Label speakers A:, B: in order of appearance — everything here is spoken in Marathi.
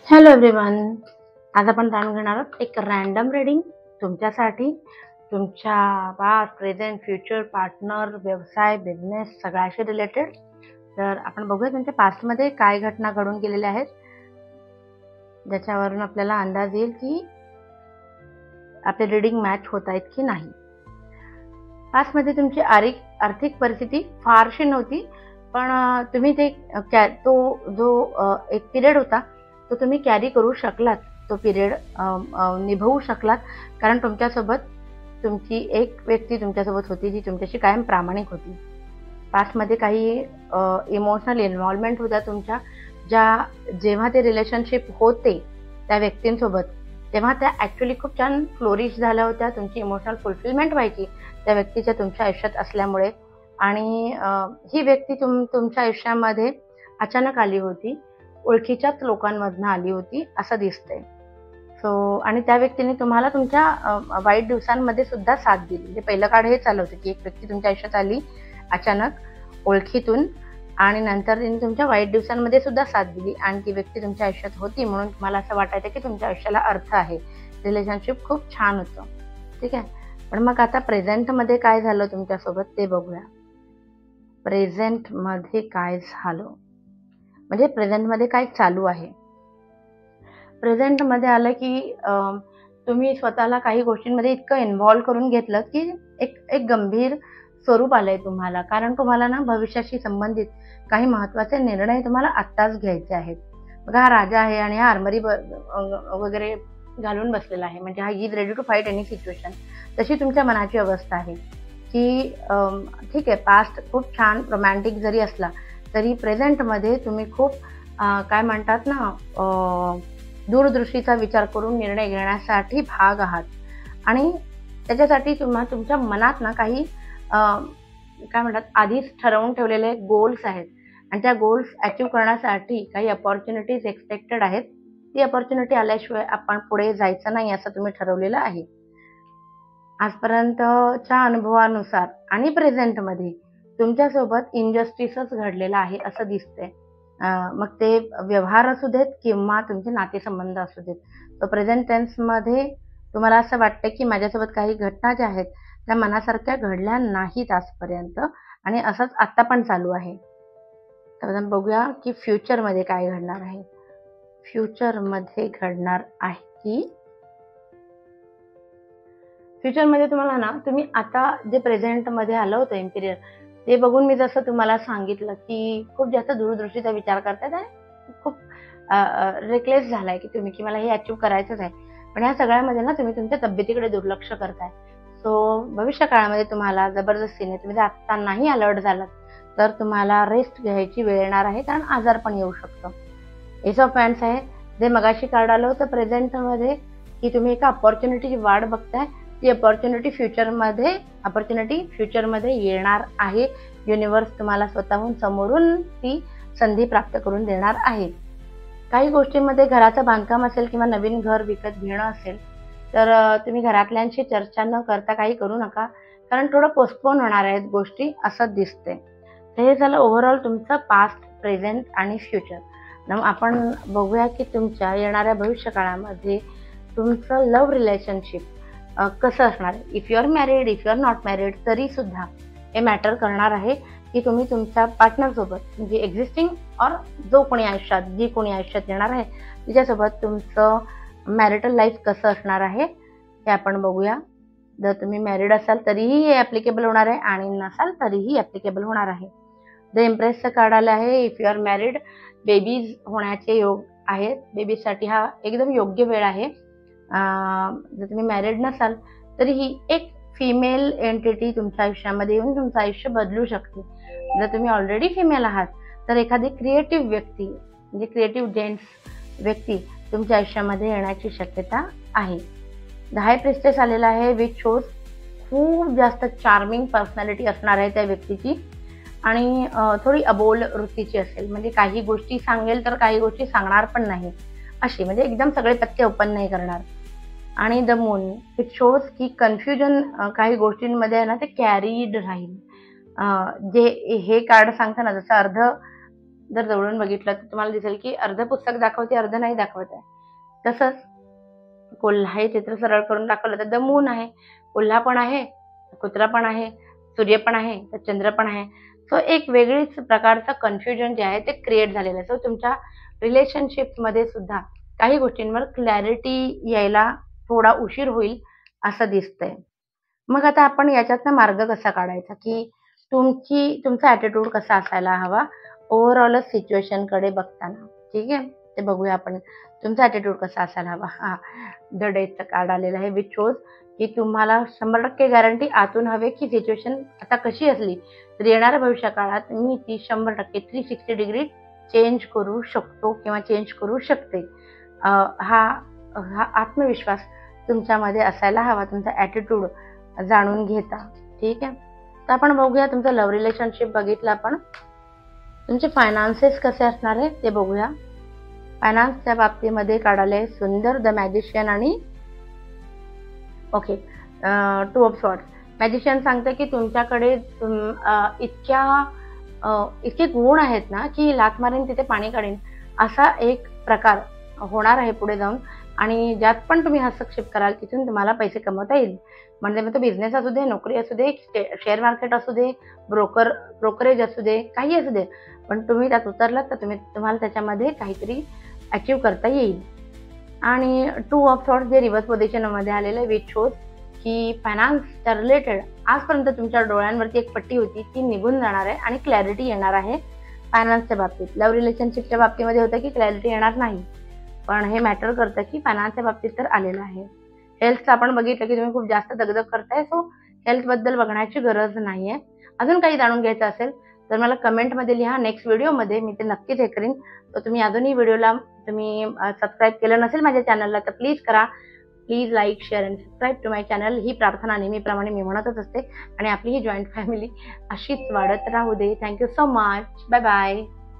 A: Hello everyone. आज आपण जाणून घेणार आहोत एक रँडम रीडिंग तुमच्यासाठी, तुमच्या पास्ट, प्रेझेंट, फ्युचर, पार्टनर, व्यवसाय, बिझनेस सगळ्याशी रिलेटेड. तर आपण बघूया तुमच्या पास्टमध्ये काय घटना घडून गेलेल्या आहेत, ज्याच्यावरून आपल्याला अंदाज येईल की आपले रीडिंग मॅच होत आहेत की नाही. पास्टमध्ये तुमची आर्थिक परिस्थिती फारशी नव्हती, पण तुम्ही तो जो एक पिरियड होता तो तुम्ही कॅरी करू शकलात, तो पिरियड निभवू शकलात, कारण तुमच्यासोबत तुमची एक व्यक्ती तुमच्यासोबत होती जी तुमच्याशी कायम प्रामाणिक होती. पास्टमध्ये काही इमोशनल इन्व्हॉल्वमेंट होत्या तुमच्या, जेव्हा ते रिलेशनशिप होते त्या व्यक्तींसोबत, तेव्हा त्या ॲक्च्युली खूप छान फ्लोरिश झाल्या होत्या. तुमची इमोशनल फुलफिलमेंट व्हायची त्या व्यक्तीच्या तुमच्या आयुष्यात असल्यामुळे. आणि ही व्यक्ती तुमच्या आयुष्यामध्ये अचानक आली होती, ओळखीच्याच लोकांमधनं आली होती असं दिसतंय. आणि त्या व्यक्तीने तुम्हाला तुमच्या वाईट दिवसांमध्ये सुद्धा साथ दिली. म्हणजे पहिलं कार्ड हे चालू होतं की एक व्यक्ती तुमच्या आयुष्यात आली अचानक ओळखीतून, आणि नंतर तिने तुमच्या वाईट दिवसांमध्ये सुद्धा साथ दिली, आणि ती व्यक्ती तुमच्या आयुष्यात होती म्हणून तुम्हाला असं वाटायचं की तुमच्या आयुष्याला अर्थ आहे, रिलेशनशिप खूप छान होतं. ठीक आहे. पण मग आता प्रेझेंटमध्ये काय झालं तुमच्यासोबत ते बघूया. प्रेझेंटमध्ये काय झालं म्हणजे प्रेझेंटमध्ये काय चालू आहे. प्रेझेंटमध्ये आलं की तुम्ही स्वतःला काही गोष्टींमध्ये इतकं इन्व्हॉल्व करून घेतलं की एक गंभीर स्वरूप आलंय तुम्हाला, कारण तुम्हाला ना भविष्याशी संबंधित काही महत्त्वाचे निर्णय तुम्हाला आत्ताच घ्यायचे आहेत. बघा, हा राजा आहे आणि हा आर्मरी वगैरे घालून बसलेला आहे, म्हणजे हा is ready to fight any situation. तशी तुमच्या मनाची अवस्था आहे की ठीक आहे, पास्ट खूप छान रोमॅन्टिक जरी असला तरी प्रेझेंटमध्ये तुम्ही खूप काय म्हणतात ना, दूरदृष्टीचा विचार करून निर्णय घेण्यासाठी भाग आहात, आणि त्याच्यासाठी तुमच्या मनात ना काही काय म्हणतात आधीच ठरवून ठेवलेले गोल्स आहेत, आणि त्या गोल्स अचीव्ह करण्यासाठी काही अपॉर्च्युनिटीज एक्सपेक्टेड आहेत. ती अपॉर्च्युनिटी आल्याशिवाय आपण पुढे जायचं नाही असं तुम्ही ठरवलेलं आहे. आजपर्यंतच्या अनुभवानुसार आणि प्रेझेंटमध्ये तुमच्यासोबत इनजस्टिसच घडलेलं आहे असं दिसतंय. मग ते व्यवहार असू देत किंवा तुमचे नातेसंबंध असू देत. तर प्रेझेंट टेन्समध्ये तुम्हाला असं वाटतं की माझ्यासोबत काही घटना ज्या आहेत त्या मनासारख्या घडल्या नाहीत आजपर्यंत, आणि असंच आत्ता पण चालू आहे. तर आपण बघूया की फ्युचरमध्ये काय घडणार आहे. फ्युचरमध्ये घडणार आहे की फ्युचरमध्ये तुम्हाला ना, तुम्ही आता जे प्रेझेंटमध्ये आलं होतं इम्पिरियर, ते बघून मी जसं तुम्हाला सांगितलं की खूप जास्त दूरदृष्टीचा विचार करतायत आणि खूप रेकलेस झालाय की तुम्ही, की मला हे अचीव्ह करायचंच आहे. पण या सगळ्यामध्ये ना तुम्ही तुमच्या तब्येतीकडे दुर्लक्ष करताय. भविष्य काळामध्ये तुम्हाला जबरदस्तीने, तुम्ही जर आत्ता नाही अलर्ट झालात तर तुम्हाला रेस्ट घ्यायची वेळ येणार आहे, कारण आजार पण येऊ शकतं. एस ऑफ वॅन्ड्स आहे, जे मगाशी कार्ड आलं होतं प्रेझेंटमध्ये, की तुम्ही एका अपॉर्च्युनिटीची वाट बघताय. ती अपॉर्च्युनिटी फ्युचरमध्ये येणार आहे. युनिव्हर्स तुम्हाला स्वतःहून समोरून ती संधी प्राप्त करून देणार आहे. काही गोष्टींमध्ये घराचं बांधकाम असेल किंवा नवीन घर विकत घेणं असेल तर तुम्ही घरातल्यांशी चर्चा न करता काही करू नका, कारण थोडं पोस्टपोन होणार आहेत गोष्टी असं दिसते. तर हे झालं ओव्हरऑल तुमचं पास्ट, प्रेझेंट आणि फ्युचर. मग आपण बघूया की तुमच्या येणाऱ्या भविष्यकाळामध्ये तुमचं लव्ह रिलेशनशिप कसं असणार आहे. If you are married, if you are not married, तरी सुद्धा हे मॅटर करणार आहे की तुम्ही तुमच्या पार्टनरसोबत, म्हणजे एक्झिस्टिंग और जी कोणी आयुष्यात येणार आहे तिच्यासोबत तुमचं मॅरिटल लाईफ कसं असणार आहे हे आपण बघूया. जर तुम्ही मॅरिड असाल तरीही हे ॲप्लिकेबल होणार आहे, आणि नसाल तरीही ॲप्लिकेबल होणार आहे. द इम्प्रेसचं कार्ड आलं आहे. If you are married, babies होण्याचे योग आहेत. बेबीजसाठी हा एकदम योग्य वेळ आहे. जर तुम्ही मॅरिड नसाल तरीही एक फिमेल एंटिटी तुमच्या आयुष्यामध्ये येऊन तुमचं आयुष्य बदलू शकते. जर तुम्ही ऑलरेडी फिमेल आहात तर एखादी क्रिएटिव्ह व्यक्ती, म्हणजे क्रिएटिव्ह जेंट्स व्यक्ती तुमच्या आयुष्यामध्ये येण्याची शक्यता आहे. द हाय प्रिस्टेस आलेला आहे, विच शोज खूप जास्त चार्मिंग पर्सनॅलिटी असणार आहे त्या व्यक्तीची, आणि थोडी अबोल वृत्तीची असेल, म्हणजे काही गोष्टी सांगेल तर काही गोष्टी सांगणार पण नाही अशी, म्हणजे एकदम सगळे पत्ते ओपन नाही करणार. आणि द मून, इट शोज की कन्फ्युजन काही गोष्टींमध्ये आहे ना ते कॅरीड राहील. जे हे कार्ड सांगतं ना, जसं जर जवळून बघितलं तर तुम्हाला दिसेल की अर्ध पुस्तक दाखवते, अर्ध नाही दाखवत आहे. तसंच कोल्हा हे चित्र सरळ करून दाखवलं तर द मून आहे, कोल्हा पण आहे, कुत्रा पण आहे, सूर्य पण आहे, तर चंद्र पण आहे. सो एक वेगळीच प्रकारचं कन्फ्युजन जे आहे ते क्रिएट झालेलं आहे. सो तुमच्या रिलेशनशिपमध्ये सुद्धा काही गोष्टींवर क्लॅरिटी यायला थोडा उशीर होईल असं दिसतंय. मग आता आपण याच्यातनं मार्ग कसा काढायचा, की तुमचा ॲटिट्यूड कसा असायला हवा ओव्हरऑल सिच्युएशनकडे बघताना. ठीक आहे, ते बघूया आपण. तुमचा ॲटिट्यूड कसा असायला हवा. द डेजचं कार्ड आलेलं आहे विच शोज की तुम्हाला 100% गॅरंटी आतून हवे की सिच्युएशन आता कशी असली तर येणाऱ्या भविष्य काळात मी ती 100% 360 डिग्री चेंज करू शकतो किंवा चेंज करू शकते. हा आत्मविश्वास तुमच्यामध्ये असायला हवा, तुमचा ॲटिट्यूड जाणून घेता. ठीक आहे, तर आपण बघूया तुमचं लव्ह रिलेशनशिप बघितलं आपण. तुमचे फायनान्सेस कसे असणार आहे ते बघूया. फायनान्सच्या बाबतीमध्ये काढाले सुंदर द मॅजिशियन आणि ओके 2 ऑफ सॉर्ड्स. मॅजिशियन सांगतं की तुमच्याकडे इतके गुण आहेत ना की लाथ मारीन तिथे पाणी काढीन असा एक प्रकार होणार आहे पुढे जाऊन, आणि ज्यात पण तुम्ही हस्तक्षेप कराल तिथून तुम्हाला पैसे कमवता येईल. म्हणजे मग तो बिझनेस असू दे, नोकरी असू दे, शेअर मार्केट असू दे, ब्रोकरेज असू दे, काही असू दे, पण तुम्ही त्यात उतरलात तर तुम्हाला त्याच्यामध्ये काहीतरी अचीव करता येईल. आणि 2 ऑफ सॉर्ड्स जे रिव्हर्स पोझिशनमध्ये आलेलं आहे विच शोज की फायनान्सच्या रिलेटेड आजपर्यंत तुमच्या डोळ्यांवरती एक पट्टी होती ती निघून जाणार आहे आणि क्लॅरिटी येणार आहे फायनान्सच्या बाबतीत. लव्ह रिलेशनशिपच्या बाबतीमध्ये होतं की क्लॅरिटी येणार नाही, पण हे मॅटर करतं की फायनान्सच्या बाबतीत तर आलेलं आहे. हेल्थचं आपण बघितलं की तुम्ही खूप जास्त दगदग करताय, सो हेल्थबद्दल बघण्याची गरज नाही आहे. अजून काही जाणून घ्यायचं असेल तर मला कमेंटमध्ये लिहा, नेक्स्ट व्हिडिओमध्ये मी ते नक्कीच हे करीन. तर तुम्ही अजूनही व्हिडिओला सबस्क्राईब केलं नसेल माझ्या चॅनलला तर प्लीज करा. Please like, share and subscribe to my channel. ही प्रार्थना नेहमीप्रमाणे मी म्हणतच असते आणि आपली ही जॉईंट फॅमिली अशीच वाढत राहू दे. Thank you so much. Bye bye.